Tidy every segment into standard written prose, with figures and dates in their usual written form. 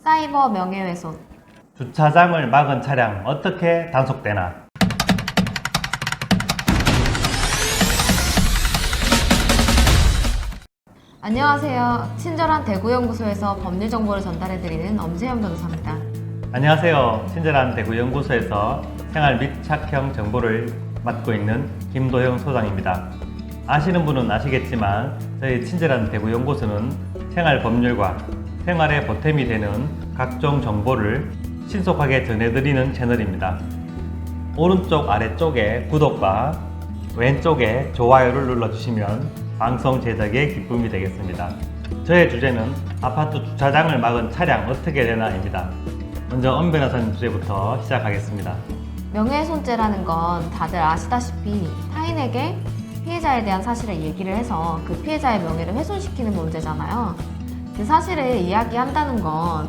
사이버 명예훼손. 주차장을 막은 차량 어떻게 단속되나? 안녕하세요. 친절한 대구연구소에서 법률 정보를 전달해드리는 엄세현 변호사입니다. 안녕하세요. 친절한 대구연구소에서 생활 밀착형 정보를 맡고 있는 김도형 소장입니다. 아시는 분은 아시겠지만 저희 친절한 대구연구소는 생활 법률과 생활의 보탬이 되는 각종 정보를 신속하게 전해드리는 채널입니다. 오른쪽 아래쪽에 구독과 왼쪽에 좋아요를 눌러주시면 방송 제작에 기쁨이 되겠습니다. 저의 주제는 아파트 주차장을 막은 차량 어떻게 되나입니다. 먼저 엄 변호사님 주제부터 시작하겠습니다. 명예훼손죄라는 건 다들 아시다시피 타인에게 피해자에 대한 사실을 얘기를 해서 그 피해자의 명예를 훼손시키는 문제잖아요. 그 사실을 이야기한다는 건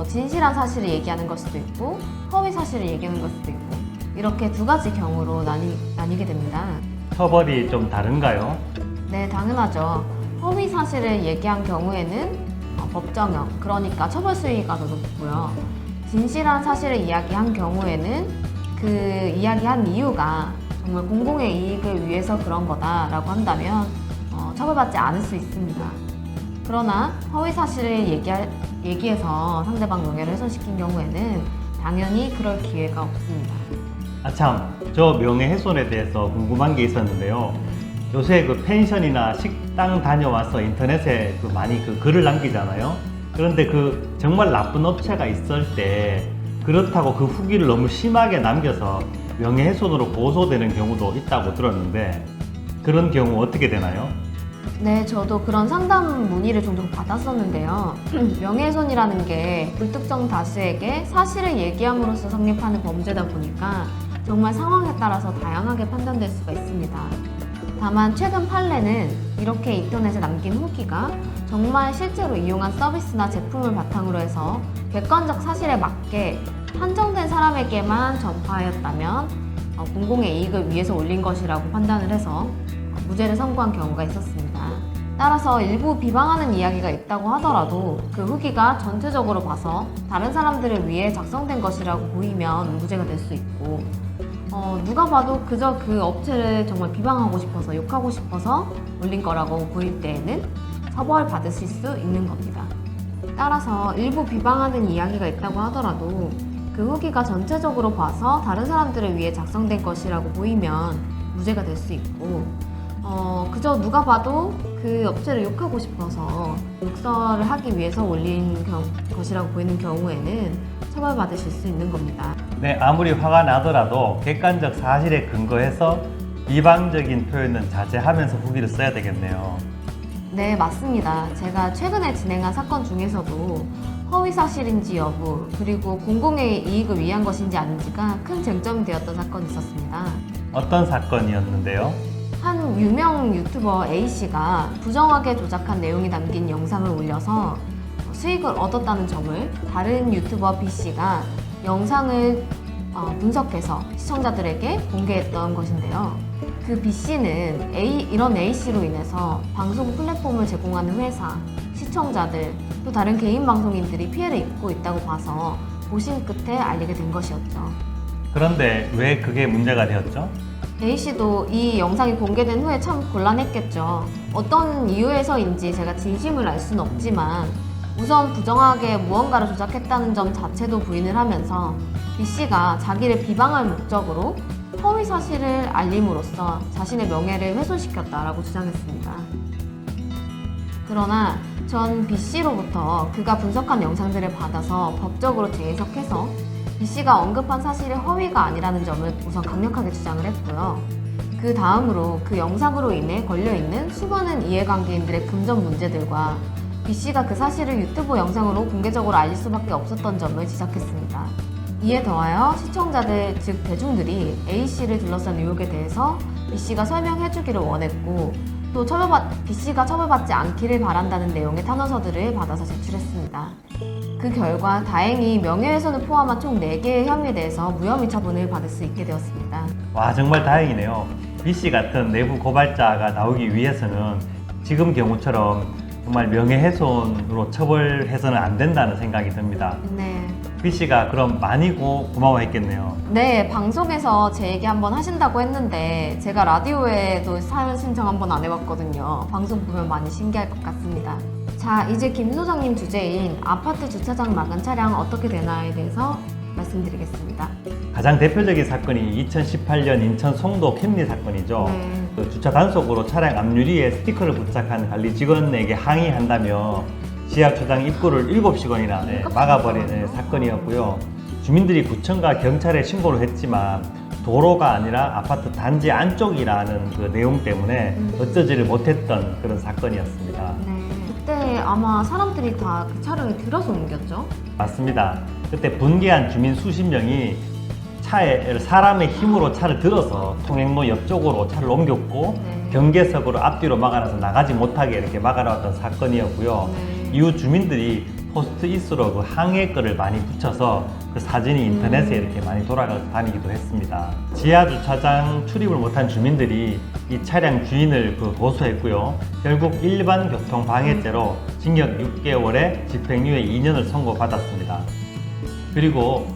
진실한 사실을 얘기하는 걸 수도 있고 허위 사실을 얘기하는 걸 수도 있고 이렇게 두 가지 경우로 나뉘게 됩니다. 처벌이 좀 다른가요? 네, 당연하죠. 허위 사실을 얘기한 경우에는 법정형, 그러니까 처벌 수위가 더 높고요. 진실한 사실을 이야기한 경우에는 그 이야기한 이유가 정말 공공의 이익을 위해서 그런 거다라고 한다면 처벌받지 않을 수 있습니다. 그러나 허위 사실을 얘기해서 상대방 명예를 훼손시킨 경우에는 당연히 그럴 기회가 없습니다. 아참, 저 명예훼손에 대해서 궁금한 게 있었는데요. 요새 그 펜션이나 식당 다녀와서 인터넷에 많이 글을 남기잖아요. 그런데 정말 나쁜 업체가 있을 때 그렇다고 그 후기를 너무 심하게 남겨서 명예훼손으로 고소되는 경우도 있다고 들었는데 그런 경우 어떻게 되나요? 네, 저도 그런 상담 문의를 종종 받았었는데요. 명예훼손이라는 게 불특정 다수에게 사실을 얘기함으로써 성립하는 범죄다 보니까 정말 상황에 따라서 다양하게 판단될 수가 있습니다. 다만 최근 판례는 이렇게 인터넷에 남긴 후기가 정말 실제로 이용한 서비스나 제품을 바탕으로 해서 객관적 사실에 맞게 한정된 사람에게만 전파하였다면 공공의 이익을 위해서 올린 것이라고 판단을 해서 무죄를 선고한 경우가 있었습니다. 따라서 일부 비방하는 이야기가 있다고 하더라도 그 후기가 전체적으로 봐서 다른 사람들을 위해 작성된 것이라고 보이면 무죄가 될 수 있고 누가 봐도 그저 그 업체를 정말 비방하고 싶어서 욕하고 싶어서 올린 거라고 보일 때에는 처벌받으실 수 있는 겁니다. 따라서 일부 비방하는 이야기가 있다고 하더라도 그 후기가 전체적으로 봐서 다른 사람들을 위해 작성된 것이라고 보이면 무죄가 될 수 있고 그저 누가 봐도 그 업체를 욕하고 싶어서 욕설을 하기 위해서 올린 것이라고 보이는 경우에는 처벌받으실 수 있는 겁니다. 네, 아무리 화가 나더라도 객관적 사실에 근거해서 비방적인 표현은 자제하면서 후기를 써야 되겠네요. 네, 맞습니다. 제가 최근에 진행한 사건 중에서도 허위 사실인지 여부, 그리고 공공의 이익을 위한 것인지 아닌지가 큰 쟁점이 되었던 사건이 있었습니다. 어떤 사건이었는데요? 한 유명 유튜버 A씨가 부정하게 조작한 내용이 담긴 영상을 올려서 수익을 얻었다는 점을 다른 유튜버 B씨가 영상을 분석해서 시청자들에게 공개했던 것인데요. 그 B씨는 이런 A씨로 인해서 방송 플랫폼을 제공하는 회사, 시청자들, 또 다른 개인 방송인들이 피해를 입고 있다고 봐서 고심 끝에 알리게 된 것이었죠. 그런데 왜 그게 문제가 되었죠? A씨도 이 영상이 공개된 후에 참 곤란했겠죠. 어떤 이유에서인지 제가 진심을 알 수는 없지만 우선 부정하게 무언가를 조작했다는 점 자체도 부인을 하면서 B씨가 자기를 비방할 목적으로 허위 사실을 알림으로써 자신의 명예를 훼손시켰다라고 주장했습니다. 그러나 전 B씨로부터 그가 분석한 영상들을 받아서 법적으로 재해석해서 B씨가 언급한 사실이 허위가 아니라는 점을 우선 강력하게 주장을 했고요. 그 다음으로 그 영상으로 인해 걸려있는 수많은 이해관계인들의 금전 문제들과 B씨가 그 사실을 유튜브 영상으로 공개적으로 알릴 수밖에 없었던 점을 지적했습니다. 이에 더하여 시청자들, 즉 대중들이 A씨를 둘러싼 의혹에 대해서 B씨가 설명해주기를 원했고 또 B씨가 처벌받지 않기를 바란다는 내용의 탄원서들을 받아서 제출했습니다. 그 결과 다행히 명예훼손을 포함한 총 4개의 혐의에 대해서 무혐의 처분을 받을 수 있게 되었습니다. 와, 정말 다행이네요. B씨 같은 내부 고발자가 나오기 위해서는 지금 경우처럼 정말 명예훼손으로 처벌해서는 안 된다는 생각이 듭니다. 네. B 씨가 그럼 많이 고마워했겠네요. 네, 방송에서 제 얘기 한번 하신다고 했는데 제가 라디오에도 사연 신청 한번 안 해봤거든요. 방송 보면 많이 신기할 것 같습니다. 자, 이제 김 소장님 주제인 아파트 주차장 막은 차량 어떻게 되나에 대해서 말씀드리겠습니다. 가장 대표적인 사건이 2018년 인천 송도 캠리 사건이죠. 네. 그 주차 단속으로 차량 앞유리에 스티커를 부착한 관리 직원에게 항의한다며 지하 주차장 입구를 7시간이나 막아버리는 사건이었고요. 주민들이 구청과 경찰에 신고를 했지만 도로가 아니라 아파트 단지 안쪽이라는 그 내용 때문에 어쩌지를 못했던 그런 사건이었습니다. 네. 그때 아마 사람들이 다 그 차량에 들어서 옮겼죠? 맞습니다. 그때 분개한 주민 수십 명이 차에 사람의 힘으로 차를 들어서 통행로 옆쪽으로 차를 옮겼고 네. 경계석으로 앞뒤로 막아놔서 나가지 못하게 이렇게 막아놨던 사건이었고요. 네. 이후 주민들이 포스트잇으로 그 항해글을 많이 붙여서 그 사진이 인터넷에 이렇게 많이 돌아다니기도 했습니다. 지하 주차장 출입을 못한 주민들이 이 차량 주인을 고소했고요. 결국 일반 교통 방해죄로 징역 6개월에 집행유예 2년을 선고받았습니다. 그리고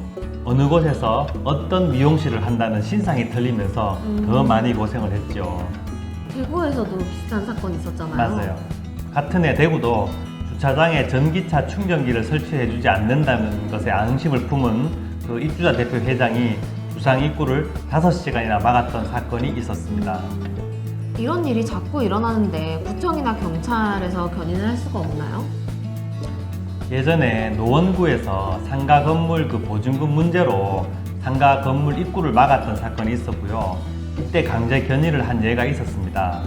어느 곳에서 어떤 미용실을 한다는 신상이 틀리면서 더 많이 고생을 했죠. 대구에서도 비슷한 사건이 있었잖아요. 맞아요. 같은 해 대구도 주차장에 전기차 충전기를 설치해주지 않는다는 것에 안심을 품은 그 입주자 대표 회장이 주상 입구를 5시간이나 막았던 사건이 있었습니다. 이런 일이 자꾸 일어나는데 구청이나 경찰에서 견인을 할 수가 없나요? 예전에 노원구에서 상가 건물 그 보증금 문제로 상가 건물 입구를 막았던 사건이 있었고요. 이때 강제 견인을 한 예가 있었습니다.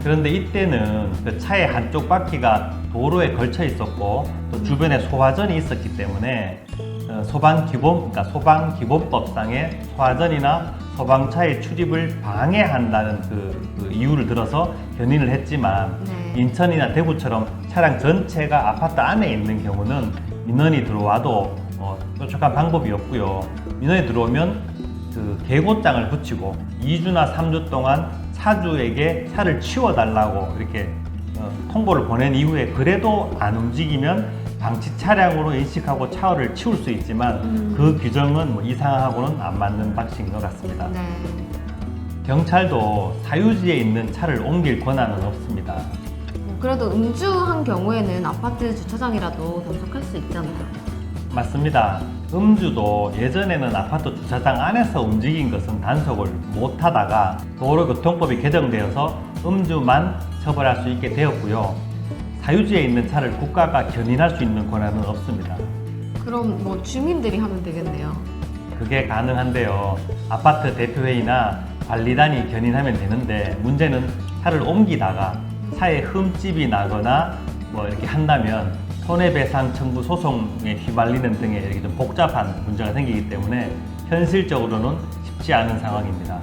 그런데 이때는 그 차의 한쪽 바퀴가 도로에 걸쳐 있었고 또 주변에 소화전이 있었기 때문에 소방기본법상의 소화전이나 소방차의 출입을 방해한다는 그 이유를 들어서 견인을 했지만 네. 인천이나 대구처럼 차량 전체가 아파트 안에 있는 경우는 민원이 들어와도 뾰족한 방법이 없고요. 민원이 들어오면 그 계고장을 붙이고 2주나 3주 동안 차주에게 차를 치워달라고 이렇게 통보를 보낸 이후에 그래도 안 움직이면 방치 차량으로 인식하고 차를 치울 수 있지만 그 규정은 뭐 이상하고는 안 맞는 방식인 것 같습니다. 네. 경찰도 사유지에 있는 차를 옮길 권한은 없습니다. 그래도 음주한 경우에는 아파트 주차장이라도 단속할 수 있잖아요. 맞습니다. 음주도 예전에는 아파트 주차장 안에서 움직인 것은 단속을 못하다가 도로교통법이 개정되어서 음주만 처벌할 수 있게 되었고요. 사유지에 있는 차를 국가가 견인할 수 있는 권한은 없습니다. 그럼 뭐 주민들이 하면 되겠네요. 그게 가능한데요. 아파트 대표회의나 관리단이 견인하면 되는데 문제는 차를 옮기다가 차에 흠집이 나거나 뭐 이렇게 한다면 손해배상 청구 소송에 휘말리는 등의 이렇게 좀 복잡한 문제가 생기기 때문에 현실적으로는 쉽지 않은 상황입니다.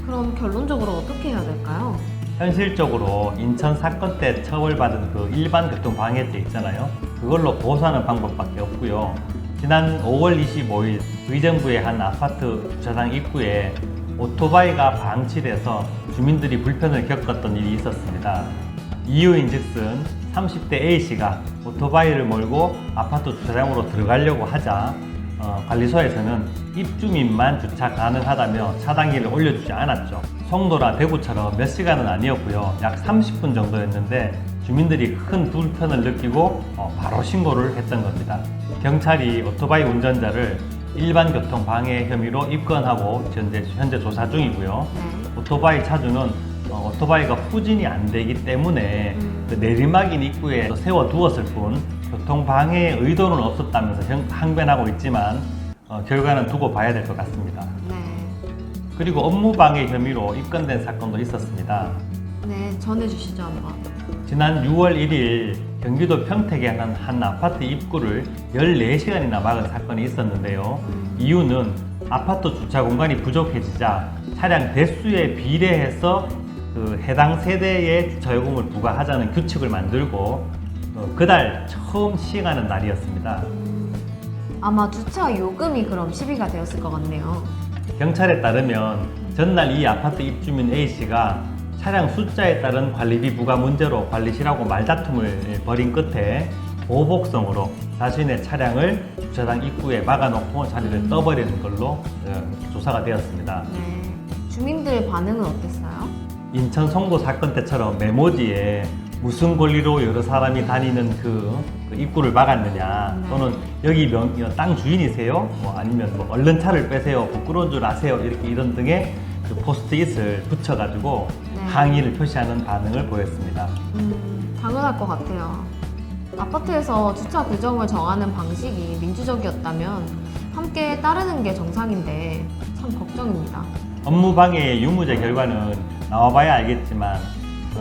그럼 결론적으로 어떻게 해야 될까요? 현실적으로 인천 사건 때 처벌받은 그 일반 교통방해죄 있잖아요. 그걸로 고소하는 방법밖에 없고요. 지난 5월 25일 의정부의 한 아파트 주차장 입구에 오토바이가 방치돼서 주민들이 불편을 겪었던 일이 있었습니다. 이유인즉슨 30대 A씨가 오토바이를 몰고 아파트 주차장으로 들어가려고 하자 관리소에서는 입주민만 주차 가능하다며 차단기를 올려주지 않았죠. 송도나 대구처럼 몇 시간은 아니었고요. 약 30분 정도였는데 주민들이 큰 불편을 느끼고 바로 신고를 했던 겁니다. 경찰이 오토바이 운전자를 일반 교통 방해 혐의로 입건하고 현재 조사 중이고요. 네. 오토바이 차주는 오토바이가 후진이 안 되기 때문에 그 내리막인 입구에 세워두었을 뿐 교통방해의 의도는 없었다면서 항변하고 있지만 결과는 두고 봐야 될 것 같습니다. 네. 그리고 업무방해 혐의로 입건된 사건도 있었습니다. 네, 전해주시죠 한번. 지난 6월 1일 경기도 평택의 한 아파트 입구를 14시간이나 막은 사건이 있었는데요. 이유는 아파트 주차 공간이 부족해지자 차량 대수에 비례해서 그 해당 세대의 주차요금을 부과하자는 규칙을 만들고 그달 처음 시행하는 날이었습니다. 아마 주차 요금이 그럼 시비가 되었을 것 같네요. 경찰에 따르면 전날 이 아파트 입주민 A씨가 차량 숫자에 따른 관리비 부과 문제로 관리실하고 말다툼을 벌인 끝에 보복성으로 자신의 차량을 주차장 입구에 막아놓고 자리를 떠버리는 걸로 조사가 되었습니다. 네. 주민들 반응은 어땠어요? 인천 송도 사건 때처럼 메모지에 무슨 권리로 여러 사람이 다니는 그 입구를 막았느냐, 네. 또는 여기 땅 주인이세요? 뭐 아니면 뭐 얼른 차를 빼세요, 부끄러운 줄 아세요? 이렇게 이런 등의 그 포스트잇을 붙여가지고 네. 항의를 표시하는 반응을 보였습니다. 당연할 것 같아요. 아파트에서 주차 규정을 정하는 방식이 민주적이었다면 함께 따르는 게 정상인데 참 걱정입니다. 업무방해의 유무죄 결과는 나와봐야 알겠지만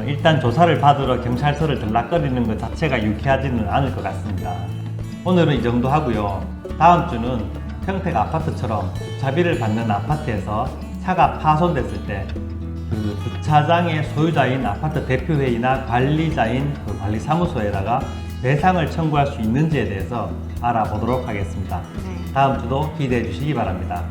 일단 조사를 받으러 경찰서를 들락거리는 것 자체가 유쾌하지는 않을 것 같습니다. 오늘은 이 정도 하고요. 다음 주는 평택 아파트처럼 주차비를 받는 아파트에서 차가 파손됐을 때 그 주차장의 소유자인 아파트 대표회의나 관리자인 그 관리사무소에다가 배상을 청구할 수 있는지에 대해서 알아보도록 하겠습니다. 네. 다음 주도 기대해 주시기 바랍니다.